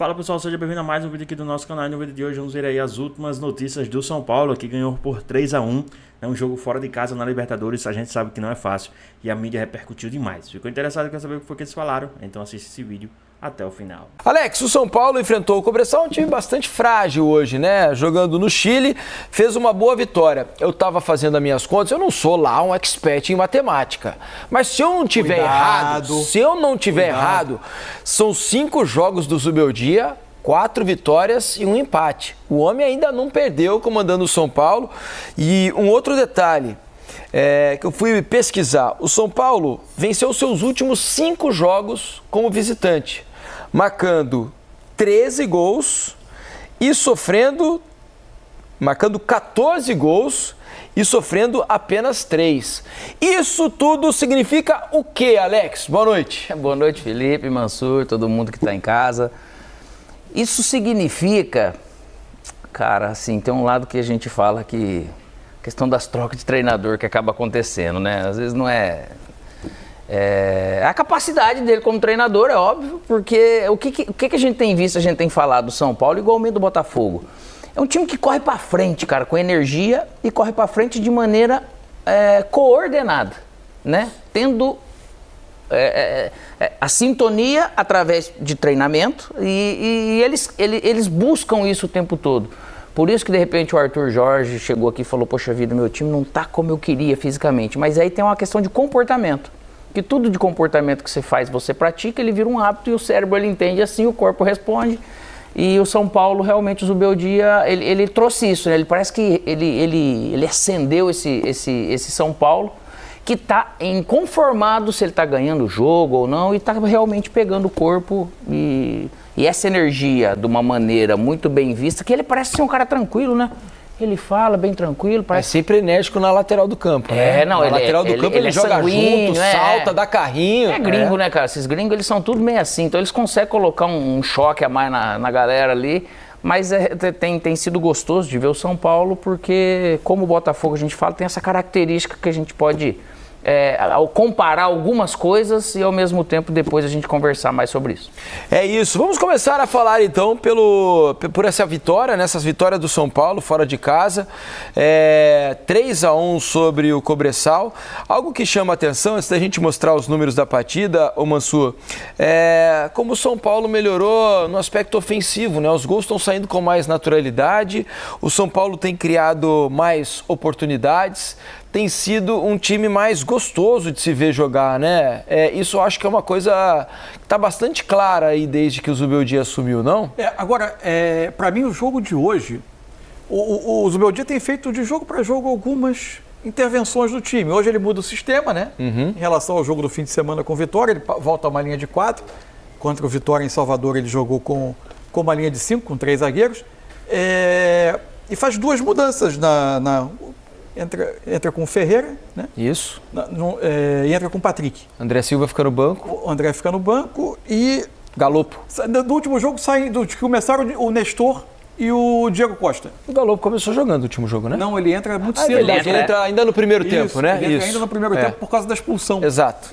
Fala pessoal, seja bem-vindo a mais um vídeo aqui do nosso canal. E no vídeo de hoje vamos ver aí as últimas notícias do São Paulo, que ganhou por 3-1. É um jogo fora de casa na Libertadores, a gente sabe que não é fácil e a mídia repercutiu demais. Ficou interessado em saber o que foi que eles falaram? Então assista esse vídeo até o final. Alex, o São Paulo enfrentou o Cobresal, um time bastante frágil hoje, né? Jogando no Chile, fez uma boa vitória. Eu estava fazendo as minhas contas, eu não sou lá um expert em matemática. Mas se eu não tiver errado, são 5 jogos do Zubeldia, 4 vitórias e um empate. O homem ainda não perdeu comandando o São Paulo. E um outro detalhe, que eu fui pesquisar, o São Paulo venceu seus últimos 5 jogos como visitante, marcando 13 gols e marcando 14 gols e sofrendo apenas 3. Isso tudo significa o quê, Alex? Boa noite. Boa noite, Felipe, Mansur, todo mundo que está em casa. Isso significa, cara, assim, tem um lado que a gente fala que a questão das trocas de treinador que acaba acontecendo, né? Às vezes não é a capacidade dele como treinador, é óbvio, porque o que a gente tem visto, a gente tem falado do São Paulo, igualmente do Botafogo. É um time que corre pra frente, cara, com energia e corre pra frente de maneira coordenada, né? Tendo a sintonia através de treinamento e eles buscam isso o tempo todo. Por isso que de repente o Arthur Jorge chegou aqui e falou: poxa vida, meu time não tá como eu queria fisicamente. Mas aí tem uma questão de comportamento. Que tudo de comportamento que você faz, você pratica, ele vira um hábito e o cérebro ele entende assim, o corpo responde. E o São Paulo, realmente, o Zubeldia, ele trouxe isso, né? Ele parece que ele acendeu esse São Paulo, que está inconformado se ele está ganhando o jogo ou não, e está realmente pegando o corpo e essa energia de uma maneira muito bem vista, que ele parece ser um cara tranquilo, né? Ele fala bem tranquilo, parece... É sempre enérgico na lateral do campo, né? Na lateral do campo ele joga junto, salta, dá carrinho. É gringo, né, cara? Esses gringos, eles são tudo meio assim, então eles conseguem colocar um choque a mais na galera ali, mas tem sido gostoso de ver o São Paulo, porque como o Botafogo a gente fala, tem essa característica que a gente pode comparar algumas coisas e ao mesmo tempo depois a gente conversar mais sobre isso. É isso, vamos começar a falar então por essa vitória, nessas vitórias do São Paulo fora de casa, 3-1 sobre o Cobresal. Algo que chama a atenção, antes da gente mostrar os números da partida, ô Mansur, como o São Paulo melhorou no aspecto ofensivo, né? Os gols estão saindo com mais naturalidade, o São Paulo tem criado mais oportunidades, tem sido um time mais gostoso de se ver jogar, né? Isso eu acho que é uma coisa que está bastante clara aí desde que o Zubeldia assumiu, não? Agora, para mim, o jogo de hoje, o Zubeldia tem feito de jogo para jogo algumas intervenções do time. Hoje ele muda o sistema, né? Em relação ao jogo do fim de semana com o Vitória, ele volta a uma linha de 4. Contra o Vitória em Salvador, ele jogou com uma linha de 5, com 3 zagueiros. E faz 2 mudanças Entra com o Ferreira, né? Isso. E entra com o Patrick. André Silva fica no banco. O André fica no banco e... Galopo. Do último jogo começaram o Nestor e o Diego Costa. O Galopo começou jogando o último jogo, né? Não, ele entra muito cedo. Ele entra ainda no primeiro tempo, né? Ele entra ainda no primeiro tempo por causa da expulsão. Exato.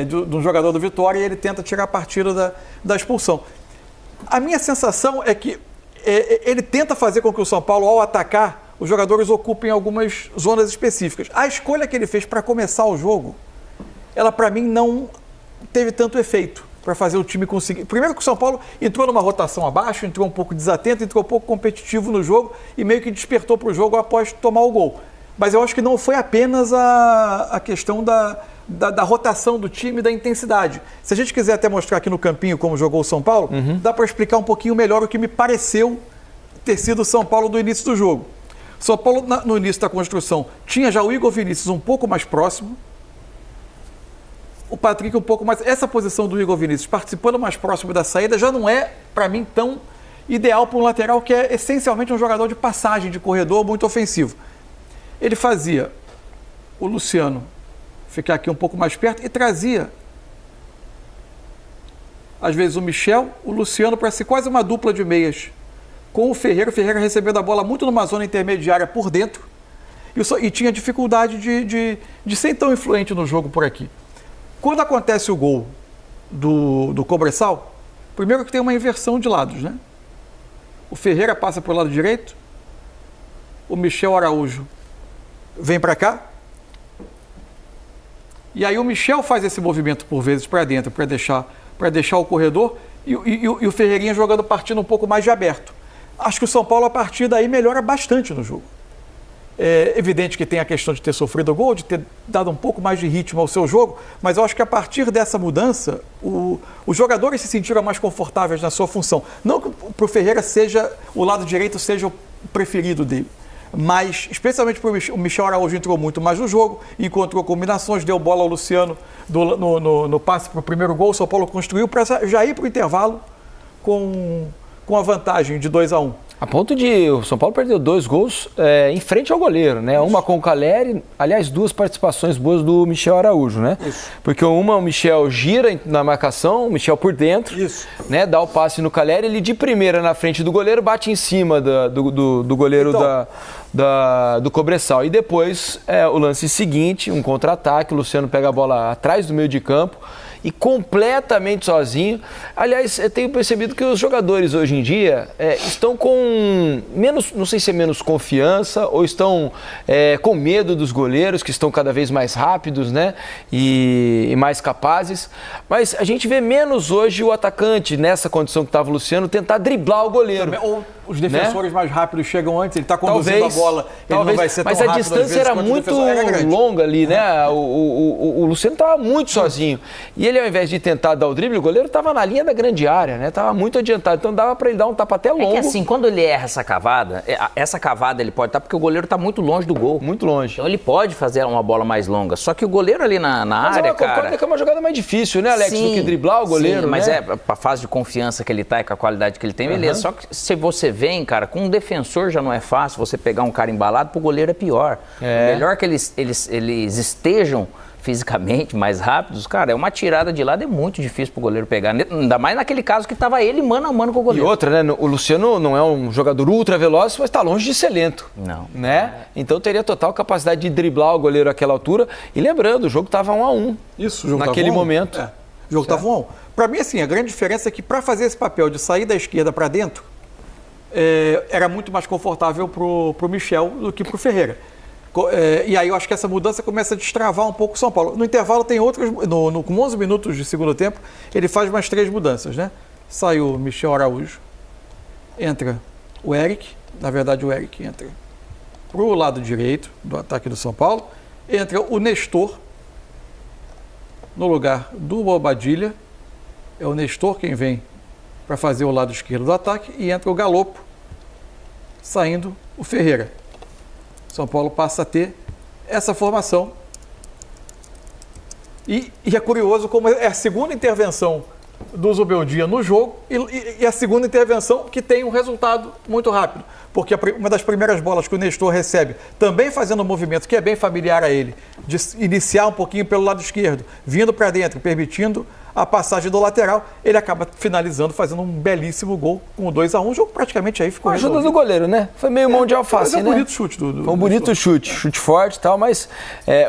De um jogador do Vitória, e ele tenta tirar partido da expulsão. A minha sensação é que ele tenta fazer com que o São Paulo, ao atacar, os jogadores ocupem algumas zonas específicas. A escolha que ele fez para começar o jogo, ela para mim não teve tanto efeito para fazer o time conseguir. Primeiro que o São Paulo entrou numa rotação abaixo, entrou um pouco desatento, entrou um pouco competitivo no jogo e meio que despertou para o jogo após tomar o gol. Mas eu acho que não foi apenas a questão da rotação do time, da intensidade. Se a gente quiser até mostrar aqui no campinho como jogou o São Paulo, dá para explicar um pouquinho melhor o que me pareceu ter sido o São Paulo do início do jogo. São Paulo, no início da construção, tinha já o Igor Vinícius um pouco mais próximo, o Patrick um pouco mais... Essa posição do Igor Vinícius participando mais próximo da saída já não é, para mim, tão ideal para um lateral que é essencialmente um jogador de passagem, de corredor, muito ofensivo. Ele fazia o Luciano ficar aqui um pouco mais perto e trazia, às vezes, o Michel, o Luciano, para ser quase uma dupla de meias, com o Ferreira recebendo a bola muito numa zona intermediária por dentro e tinha dificuldade de ser tão influente no jogo por aqui. Quando acontece o gol do Cobresal, Primeiro que tem uma inversão de lados, né? O Ferreira passa para o lado direito, o Michel Araújo vem para cá, e aí o Michel faz esse movimento por vezes para dentro, para deixar o corredor, e o Ferreirinha jogando partindo um pouco mais de aberto. Acho que o São Paulo, a partir daí, melhora bastante no jogo. É evidente que tem a questão de ter sofrido gol, de ter dado um pouco mais de ritmo ao seu jogo, mas eu acho que a partir dessa mudança, os jogadores se sentiram mais confortáveis na sua função. Não que para o Ferreira o lado direito seja o preferido dele, mas especialmente para o Michel Araújo entrou muito mais no jogo, encontrou combinações, deu bola ao Luciano no passe para o primeiro gol, o São Paulo construiu para já ir para o intervalo com a vantagem de 2-1. A ponto de o São Paulo perdeu 2 gols em frente ao goleiro, né? Uma com o Caleri, aliás, 2 participações boas do Michel Araújo, né? Isso. Porque o Michel gira na marcação, o Michel por dentro, isso, né? Dá o passe no Caleri, ele de primeira na frente do goleiro, bate em cima do goleiro então, do Cobressal. E depois, o lance seguinte, um contra-ataque, o Luciano pega a bola atrás do meio de campo, e completamente sozinho. Aliás, eu tenho percebido que os jogadores hoje em dia estão com menos, não sei se é menos confiança ou estão com medo dos goleiros, que estão cada vez mais rápidos, né? E mais capazes. Mas a gente vê menos hoje o atacante, nessa condição que estava o Luciano, tentar driblar o goleiro. Ou os defensores, né, mais rápidos chegam antes, ele está conduzindo a bola, ele não vai ser tão rápido. Mas a distância era muito longa ali, né? O Luciano estava muito sozinho. E ele, ao invés de tentar dar o drible, o goleiro estava na linha da grande área, né? Estava muito adiantado. Então dava para ele dar um tapa até longo. É que assim, quando ele erra essa cavada ele pode estar porque o goleiro está muito longe do gol. Muito longe. Então ele pode fazer uma bola mais longa. Só que o goleiro ali na área, cara... É uma jogada mais difícil, né, Alex? Sim, do que driblar o goleiro, mas né? Pra fase de confiança que ele tá e com a qualidade que ele tem, beleza. Só que se você vem, cara, com um defensor já não é fácil você pegar um cara embalado, pro goleiro é pior. Melhor que eles estejam fisicamente mais rápidos, cara, uma tirada de lado é muito difícil pro goleiro pegar, ainda mais naquele caso que tava ele mano a mano com o goleiro. E outra, né, o Luciano não é um jogador ultra veloz, mas tá longe de ser lento. Não. Né? Então teria total capacidade de driblar o goleiro àquela altura, e lembrando, o jogo tava 1-1. Isso, o jogo naquele momento. O jogo tava 1-1. Pra mim, assim, a grande diferença é que para fazer esse papel de sair da esquerda para dentro, era muito mais confortável pro Michel do que pro Ferreira. E aí eu acho que essa mudança começa a destravar um pouco o São Paulo. No intervalo tem outras, com 11 minutos de segundo tempo, ele faz mais 3 mudanças, né? Sai o Michel Araújo, entra o Eric, na verdade o Eric entra pro lado direito do ataque do São Paulo, entra o Nestor no lugar do Bobadilha, é o Nestor quem vem para fazer o lado esquerdo do ataque, e entra o Galopo, saindo o Ferreira. São Paulo passa a ter essa formação. E é curioso como é a segunda intervenção do Zubeldia no jogo e a segunda intervenção que tem um resultado muito rápido. Porque uma das primeiras bolas que o Nestor recebe, também fazendo um movimento que é bem familiar a ele, de iniciar um pouquinho pelo lado esquerdo, vindo para dentro, permitindo a passagem do lateral, ele acaba finalizando, fazendo um belíssimo gol com o 2-1. O jogo praticamente aí ficou resolvido. Ajuda do goleiro, né? Foi meio mão de alface, né? Foi um bonito chute. Foi um bonito chute forte e tal, mas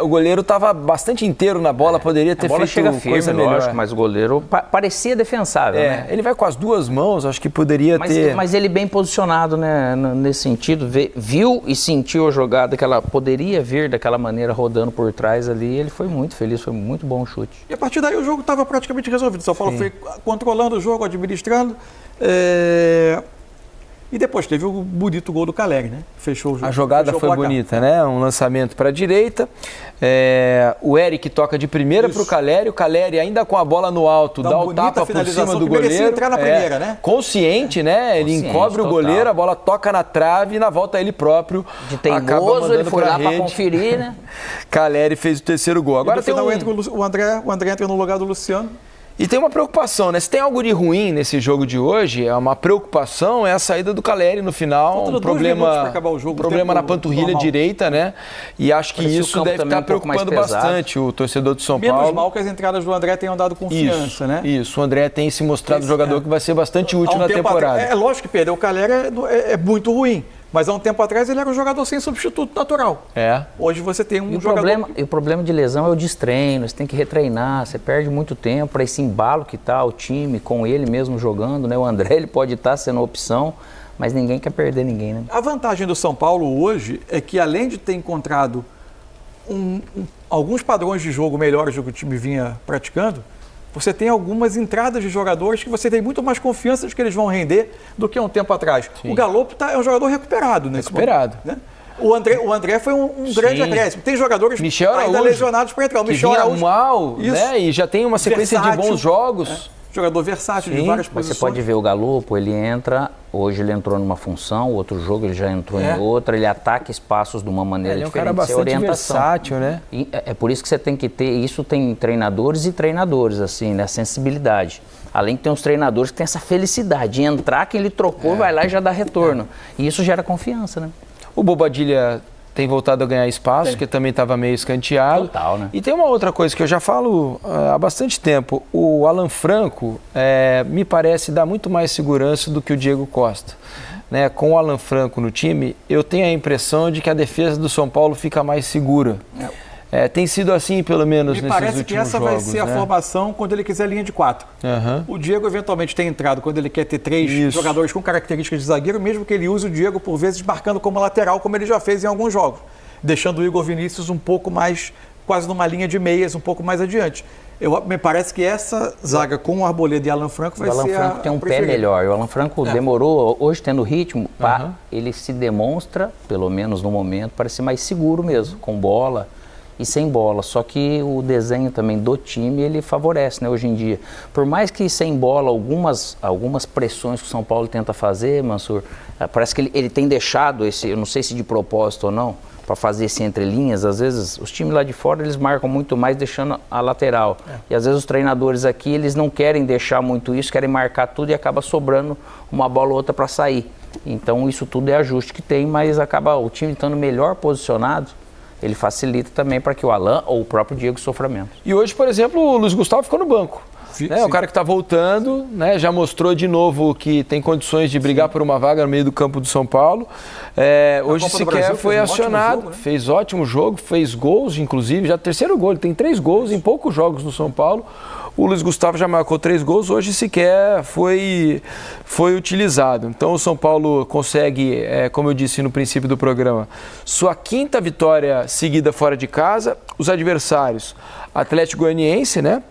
o goleiro estava bastante inteiro na bola, poderia ter feito chega firme, coisa melhor. Lógico, mas o goleiro parecia defensável, né? Ele vai com as 2 mãos, acho que poderia ter... Mas ele bem posicionado, né, nesse sentido, viu e sentiu a jogada que ela poderia vir daquela maneira, rodando por trás ali, ele foi muito feliz, foi muito bom o chute. E a partir daí o jogo estava praticamente resolvido. São Paulo foi controlando o jogo, administrando. E depois teve o bonito gol do Caleri, né? Fechou o jogo. A jogada foi bonita, né? Um lançamento para a direita. O Eric toca de primeira para o Caleri. O Caleri ainda com a bola no alto, dá o tapa por cima do goleiro. Entrar na primeira, né? Consciente, né? Ele encobre o goleiro, a bola toca na trave e na volta ele próprio. De teimoso, ele foi lá para conferir, né? Caleri fez o terceiro gol. Agora tem entra o André entra no lugar do Luciano. E tem uma preocupação, né? Se tem algo de ruim nesse jogo de hoje, uma preocupação é a saída do Caleri no final, um problema na panturrilha direita, né? E acho que isso deve estar preocupando bastante o torcedor do São Paulo. Menos mal que as entradas do André tenham dado confiança, né? Isso, o André tem se mostrado um jogador que vai ser bastante útil na temporada. É lógico que perder o Caleri é muito ruim, Mas há um tempo atrás ele era um jogador sem substituto natural. Hoje você tem um jogador... E o problema de lesão é o destreino, você tem que retreinar, você perde muito tempo para esse embalo que tá o time com ele mesmo jogando, né? O André ele pode estar sendo opção, mas ninguém quer perder ninguém, né? A vantagem do São Paulo hoje é que, além de ter encontrado alguns padrões de jogo melhores do que o time vinha praticando, você tem algumas entradas de jogadores que você tem muito mais confiança de que eles vão render do que há um tempo atrás. Sim. O Galopo é um jogador recuperado nesse momento, né? O André foi um grande acréscimo. Tem jogadores Michel ainda Araújo, lesionados para entrar. O Michel Araújo mal, né? E já tem uma sequência versátil, de bons jogos. Jogador versátil, de várias posições. Você pode ver o Galopo, ele entra, hoje ele entrou numa função, outro jogo ele já entrou em outra, ele ataca espaços de uma maneira diferente. Ele é um cara bastante versátil, né? E é por isso que você tem que ter, isso tem treinadores e treinadores, assim, né? Sensibilidade. Além de ter uns treinadores que têm essa felicidade de entrar, quem ele trocou vai lá e já dá retorno. E isso gera confiança, né? O Bobadilha tem voltado a ganhar espaço, que também estava meio escanteado. Total, né? E tem uma outra coisa que eu já falo há bastante tempo. O Alan Franco me parece dar muito mais segurança do que o Diego Costa. Né? Com o Alan Franco no time, eu tenho a impressão de que a defesa do São Paulo fica mais segura. Tem sido assim, pelo menos, nesses últimos jogos. Me parece que essa vai ser a formação quando ele quiser linha de 4. O Diego, eventualmente, tem entrado quando ele quer ter 3 jogadores com características de zagueiro, mesmo que ele use o Diego, por vezes, marcando como lateral, como ele já fez em alguns jogos, deixando o Igor Vinícius um pouco mais, quase numa linha de meias, um pouco mais adiante. Me parece que essa zaga com o Arboleda e Alan Franco vai ser O Alan Franco tem um pé melhor. O Alan Franco demorou, hoje tendo ritmo, ele se demonstra, pelo menos no momento, parece mais seguro mesmo, com bola e sem bola, só que o desenho também do time, ele favorece, né, hoje em dia. Por mais que sem bola, algumas pressões que o São Paulo tenta fazer, Mansur, parece que ele tem deixado esse, eu não sei se de propósito ou não, para fazer esse entre linhas, às vezes os times lá de fora, eles marcam muito mais deixando a lateral. E às vezes os treinadores aqui, eles não querem deixar muito isso, querem marcar tudo e acaba sobrando uma bola ou outra para sair. Então isso tudo é ajuste que tem, mas acaba o time estando melhor posicionado, ele facilita também para que o Alan ou o próprio Diego sofra menos. E hoje, por exemplo, o Luiz Gustavo ficou no banco. O cara que está voltando, né, já mostrou de novo que tem condições de brigar por uma vaga no meio do campo do São Paulo. Hoje sequer foi acionado, fez ótimo jogo, fez gols, inclusive, já terceiro gol, ele tem 3 gols em poucos jogos no São Paulo. O Luiz Gustavo já marcou 3 gols, hoje sequer foi utilizado. Então o São Paulo consegue, como eu disse no princípio do programa, sua 5ª vitória seguida fora de casa. Os adversários, Atlético Goianiense, né?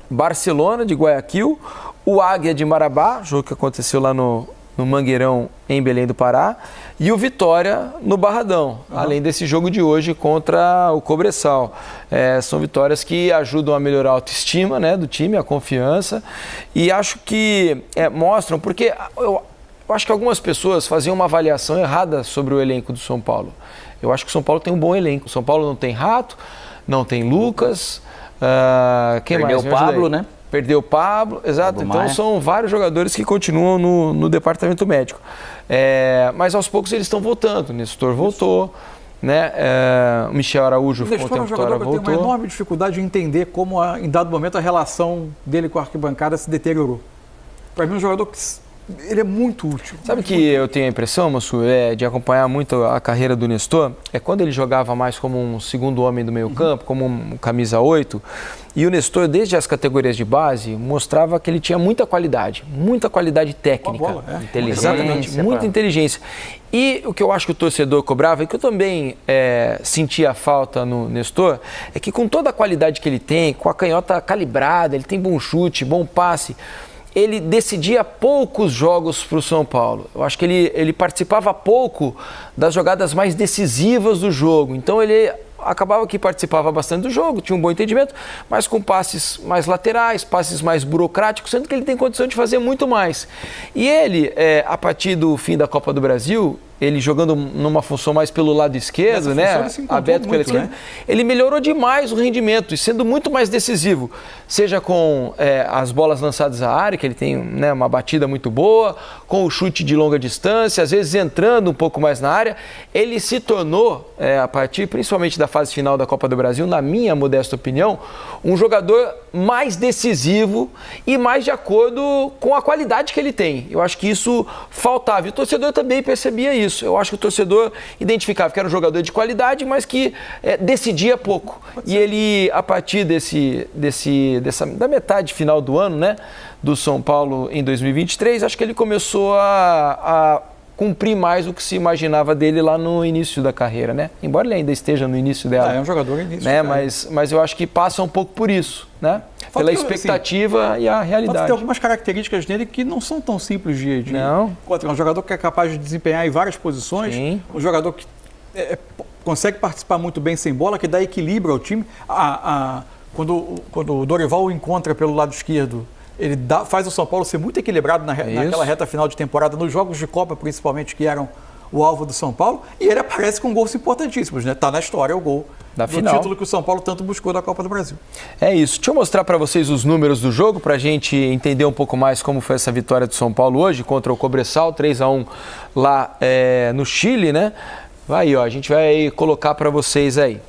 Barcelona de Guayaquil, o Águia de Marabá, jogo que aconteceu lá no Mangueirão, em Belém do Pará, e o Vitória no Barradão, além desse jogo de hoje contra o Cobressal. São vitórias que ajudam a melhorar a autoestima, né, do time, a confiança, e acho que mostram, porque eu acho que algumas pessoas faziam uma avaliação errada sobre o elenco do São Paulo. Eu acho que o São Paulo tem um bom elenco. O São Paulo não tem Rato, não tem Lucas... Perdeu o Pablo, né? Perdeu o Pablo, exato. Então Maia. São vários jogadores que continuam no departamento médico. Mas aos poucos eles estão voltando. O Nestor voltou, né? O Michel Araújo ficou um tempo fora, voltou. Eu tenho uma enorme dificuldade de entender como, em dado momento, a relação dele com a arquibancada se deteriorou. Para mim, um jogador que ele é muito útil. Sabe que eu tenho a impressão, Massu, de acompanhar muito a carreira do Nestor, quando ele jogava mais como um segundo homem do meio campo, como um camisa 8, e o Nestor, desde as categorias de base, mostrava que ele tinha muita qualidade técnica. Bola, inteligência. Exatamente, muita inteligência. E o que eu acho que o torcedor cobrava, e que eu também sentia falta no Nestor, é que com toda a qualidade que ele tem, com a canhota calibrada, ele tem bom chute, bom passe, ele decidia poucos jogos para o São Paulo. Eu acho que ele participava pouco das jogadas mais decisivas do jogo. Então ele acabava que participava bastante do jogo, tinha um bom entendimento, mas com passes mais laterais, passes mais burocráticos, sendo que ele tem condição de fazer muito mais. E ele, a partir do fim da Copa do Brasil, ele jogando numa função mais pelo lado esquerdo, né, aberto pela esquerda, ele melhorou demais o rendimento e sendo muito mais decisivo, seja com as bolas lançadas à área, que ele tem, né, uma batida muito boa, com o chute de longa distância, às vezes entrando um pouco mais na área, ele se tornou, a partir principalmente da fase final da Copa do Brasil, na minha modesta opinião, um jogador mais decisivo e mais de acordo com a qualidade que ele tem. Eu acho que isso faltava e o torcedor também percebia isso. isso. Eu acho que o torcedor identificava que era um jogador de qualidade, mas que decidia pouco. E ele, a partir da metade final do ano, né, do São Paulo em 2023, acho que ele começou a cumprir mais o que se imaginava dele lá no início da carreira, né? Embora ele ainda esteja no início dela. É um jogador início, né? Mas eu acho que passa um pouco por isso, né? Pela expectativa e a realidade. Tem algumas características dele que não são tão simples de encontrar. Um jogador que é capaz de desempenhar em várias posições, Sim. Um jogador que consegue participar muito bem sem bola, que dá equilíbrio ao time. Quando o Dorival o encontra pelo lado esquerdo, ele faz o São Paulo ser muito equilibrado naquela reta final de temporada, nos jogos de Copa principalmente, que eram o alvo do São Paulo, e ele aparece com gols importantíssimos, né? Tá na história o gol do título que o São Paulo tanto buscou da Copa do Brasil. É isso. Deixa eu mostrar para vocês os números do jogo, para a gente entender um pouco mais como foi essa vitória do São Paulo hoje contra o Cobresal, 3-1 lá no Chile, né? Vai aí, ó, a gente vai colocar para vocês aí.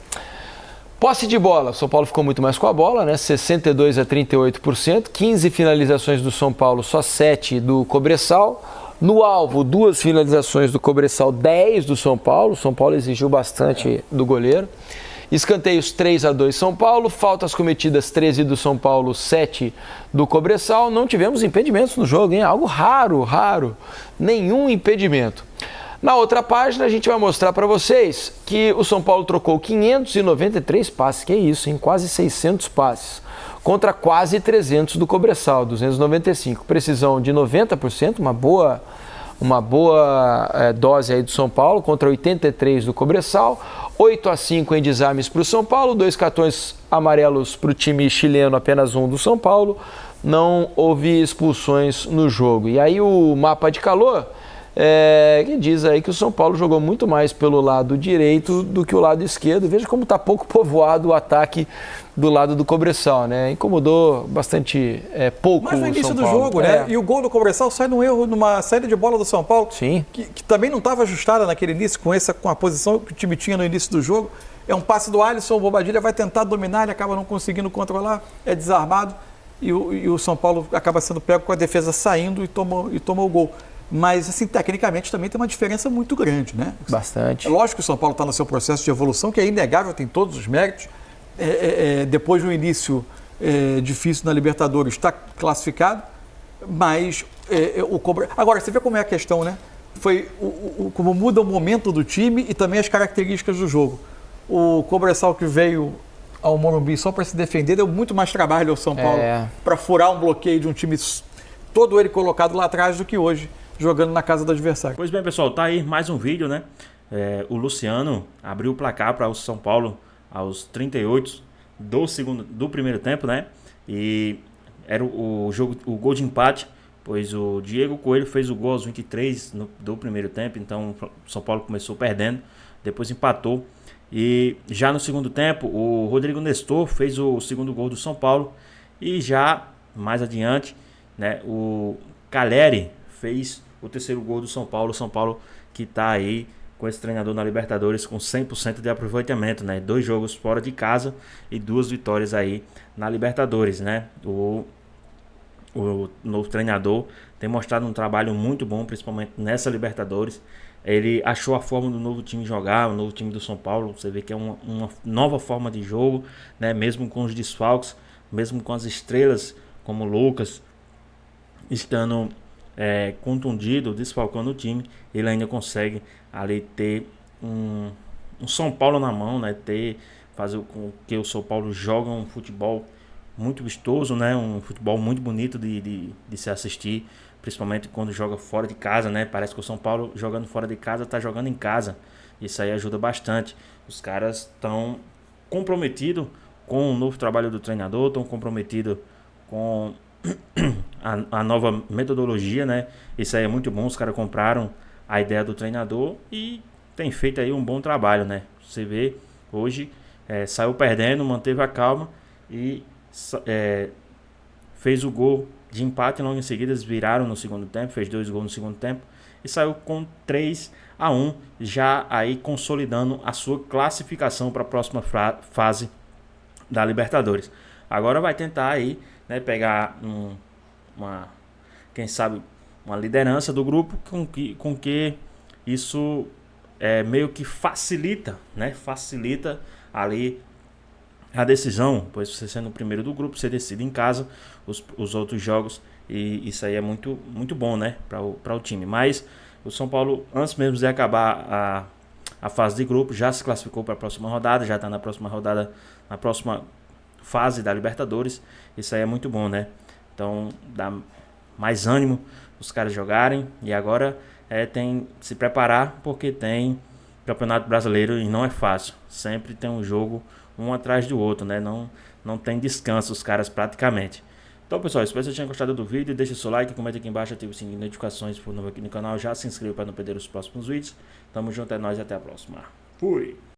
Posse de bola, o São Paulo ficou muito mais com a bola, né? 62% a 38%, 15 finalizações do São Paulo, só 7 do Cobresal. No alvo, 2 finalizações do Cobresal, 10 do São Paulo. O São Paulo exigiu bastante do goleiro. Escanteios 3-2 São Paulo, faltas cometidas 13 do São Paulo, 7 do Cobresal. Não tivemos impedimentos no jogo, hein? Algo raro, nenhum impedimento. Na outra página, a gente vai mostrar para vocês que o São Paulo trocou 593 passes, que é isso, hein? Quase 600 passes, contra quase 300 do Cobresal, 295. Precisão de 90%, uma boa dose aí do São Paulo, contra 83 do Cobresal. 8-5 em desarmes para o São Paulo, 2 cartões amarelos para o time chileno, apenas 1 do São Paulo. Não houve expulsões no jogo. E aí o mapa de calor... que diz aí que o São Paulo jogou muito mais pelo lado direito do que o lado esquerdo. Veja como está pouco povoado o ataque do lado do Cobresal, né? Incomodou bastante pouco o São Paulo. Mas no início do jogo, né? E o gol do Cobresal sai num erro, numa saída de bola do São Paulo. Sim. Que também não estava ajustada naquele início, com a posição que o time tinha no início do jogo. É um passe do Alisson, o Bobadilha vai tentar dominar, ele acaba não conseguindo controlar, é desarmado. E o São Paulo acaba sendo pego com a defesa saindo e toma o gol. Mas, assim, tecnicamente também tem uma diferença muito grande, né? Bastante. É lógico que o São Paulo está no seu processo de evolução, que é inegável, tem todos os méritos. Depois de um início difícil na Libertadores, está classificado, mas Agora, você vê como é a questão, né? Foi como muda o momento do time e também as características do jogo. O Cobresal, que veio ao Morumbi só para se defender, deu muito mais trabalho ao São Paulo para furar um bloqueio de um time todo ele colocado lá atrás do que hoje, jogando na casa do adversário. Pois bem, pessoal, tá aí mais um vídeo, né? O Luciano abriu o placar para o São Paulo aos 38 do primeiro tempo, né? E era o gol de empate, pois o Diego Coelho fez o gol aos 23 do primeiro tempo, então o São Paulo começou perdendo, depois empatou. E já no segundo tempo, o Rodrigo Nestor fez o segundo gol do São Paulo. E já mais adiante, né, o Caleri fez o terceiro gol do São Paulo. O São Paulo que está aí com esse treinador na Libertadores com 100% de aproveitamento, né? 2 jogos fora de casa e 2 vitórias aí na Libertadores, né? O novo treinador tem mostrado um trabalho muito bom, principalmente nessa Libertadores. Ele achou a forma do novo time jogar, o novo time do São Paulo. Você vê que é uma nova forma de jogo, né? Mesmo com os desfalques, mesmo com as estrelas como o Lucas estando contundido, desfalcando o time, ele ainda consegue ali ter um São Paulo na mão, né? Fazer com que o São Paulo joga um futebol muito vistoso, né? Um futebol muito bonito de se assistir, principalmente quando joga fora de casa, né? Parece que o São Paulo jogando fora de casa está jogando em casa. Isso aí ajuda bastante. Os caras estão comprometidos com o novo trabalho do treinador, estão comprometidos com a nova metodologia, né? Isso aí é muito bom. Os caras compraram a ideia do treinador e tem feito aí um bom trabalho, né? Você vê, hoje saiu perdendo, manteve a calma e fez o gol de empate. Logo em seguida eles viraram no segundo tempo, fez 2 gols no segundo tempo e saiu com 3-1, já aí consolidando a sua classificação para a próxima fase da Libertadores. Agora vai tentar aí, né, pegar quem sabe uma liderança do grupo com que isso meio que facilita, né? Facilita ali a decisão, pois você sendo o primeiro do grupo, você decide em casa os outros jogos, e isso aí é muito, muito bom, né, para o time. Mas o São Paulo, antes mesmo de acabar a fase de grupo, já se classificou para a próxima rodada, já está na próxima rodada, na próxima fase da Libertadores. Isso aí é muito bom, né? Então dá mais ânimo os caras jogarem, e agora tem que se preparar, porque tem Campeonato Brasileiro e não é fácil. Sempre tem um jogo um atrás do outro, né? Não tem descanso os caras praticamente. Então, pessoal, espero que vocês tenham gostado do vídeo. Deixe seu like, comente aqui embaixo, ative o sininho de notificações se for novo aqui no canal. Já se inscreva para não perder os próximos vídeos. Tamo junto, é nóis e até a próxima. Fui!